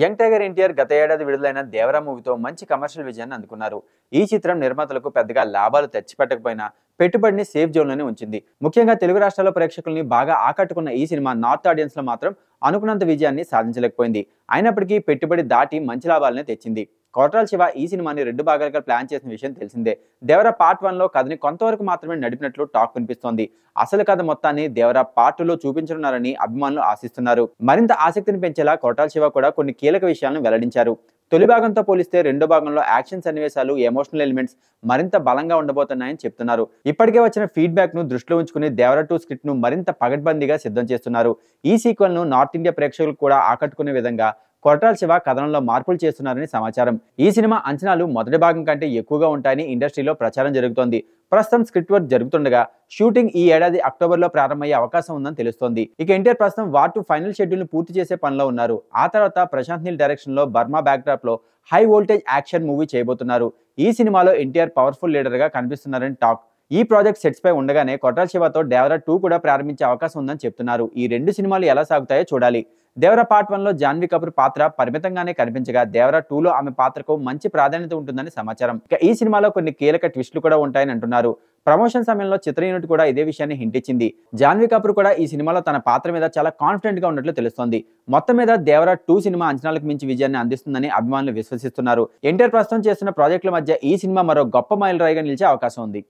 Young tiger NTR గత ఏడాది విడుదలైన దేవరా మూవీతో మంచి కమర్షియల్ విజయాన్ని అందుకున్నారు. ఈ చిత్రం నిర్మాతలకు పెద్దగా లాభాలు తెచ్చిపెట్టకపోయినా పెట్టుబడిని సేఫ్ జోన్లోనే ఉంచింది. ముఖ్యంగా తెలుగు రాష్ట్రాల ప్రేక్షకుల్ని బాగా ఆకట్టుకున్న ఈ సినిమా నార్త్ ఆడియన్స్ లో మాత్రం అనుకున్నంత విజయాన్ని సాధించలేకపోయింది. అయినప్పటికీ పెట్టుబడి దాటి మంచి లాభాలనే తెచ్చింది. కొట్రాల శివ ఈ సినిమాని 2 భాగాలుగా ప్లాన్ చేసిన విషయం తెలిసిందే. దేవరా పార్ట్ 1 లో కథని కొంతవరకు మాత్రమే నడిపినట్లు టాక్ వినిపిస్తోంది. అసలు కథ మొత్తాన్ని దేవరా పార్ట్ 2 లో చూపించనున్నారని అభిమానులు ఆశిస్తున్నారు. మరింత ఆసక్తిని పెంచేలా కొట్రాల శివ కూడా కొన్ని కీలక విషయాలను వెల్లడించారు. తొలి భాగంతో పోలిస్తే రెండో భాగంలో యాక్షన్ సన్నివేశాలు, ఎమోషనల్ ఎలిమెంట్స్ మరింత బలంగా ఉండబోతున్నాయని చెప్తున్నారు. ఇప్పటికే వచ్చిన ఫీడ్బ్యాక్ ను దృష్టిలో ఉంచుకుని దేవరా 2 స్క్రిప్ట్ ను మరింత పగడ్బందీగా సిద్ధం చేస్తున్నారు. ఈ సీక్వెల్ ను నార్త్ ఇండియా ప్రేక్షకులు కూడా ఆకట్టుకునే విధంగా కొట్రాల శివ కథనంలో మార్పులు చేస్తున్నారని సమాచారం. ఈ సినిమా అంచనాలు మొదటి భాగం కంటే ఎక్కువగా ఉంటాయని ఇండస్ట్రీలో ప్రచారం జరుగుతోంది. ప్రస్తుతం స్క్రిప్ట్ వర్క్ జరుగుతుండగా షూటింగ్ ఈ ఏడాది అక్టోబర్లో ప్రారంభమయ్యే అవకాశం ఉందని తెలుస్తోంది. ఇక ఎన్టీఆర్ ప్రస్తుతం వార్ 2 ఫైనల్ షెడ్యూల్ ను పూర్తి చేసే పనిలో ఉన్నారు. ఆ తర్వాత ప్రశాంత్ నీల్ డైరెక్షన్ లో బర్మా బ్యాక్డ్రాప్ లో హై వోల్టేజ్ యాక్షన్ మూవీ చేయబోతున్నారు. ఈ సినిమాలో ఎన్టీఆర్ పవర్ఫుల్ లీడర్ గా కనిపిస్తున్నారని టాక్. ఈ ప్రాజెక్ట్ సెట్స్ పై ఉండగానే కొట్రాల శివతో దేవరా 2 కూడా ప్రారంభించే అవకాశం ఉందని చెప్తున్నారు. ఈ 2 సినిమాలు ఎలా సాగుతాయో చూడాలి. దేవరా పార్ట్ 1 లో జాన్వీ కపూర్ పాత్ర పరిమితంగానే కనిపించగా దేవరా 2 లో ఆమె పాత్రకు మంచి ప్రాధాన్యత ఉంటుందని సమాచారం. ఇక ఈ సినిమాలో కొన్ని కీలక ట్విస్టులు కూడా ఉంటాయని అంటున్నారు. ప్రమోషన్ సమయంలో చిత్ర యూనిట్ కూడా ఇదే విషయాన్ని హింట్ ఇచ్చింది. జాన్వీ కపూర్ కూడా ఈ సినిమాలో తన పాత్ర మీద చాలా కాన్ఫిడెంట్ గా ఉన్నట్లు తెలుస్తోంది. మొత్తం మీద దేవరా 2 సినిమా అంచనాలకు మించి విజయాన్ని అందిస్తుందని అభిమానులు విశ్వసిస్తున్నారు. ఎన్టీఆర్ ప్రస్తుతం చేస్తున్న ప్రాజెక్టుల మధ్య ఈ సినిమా మరో గొప్ప మైలురాయిగా నిలిచే అవకాశం ఉంది.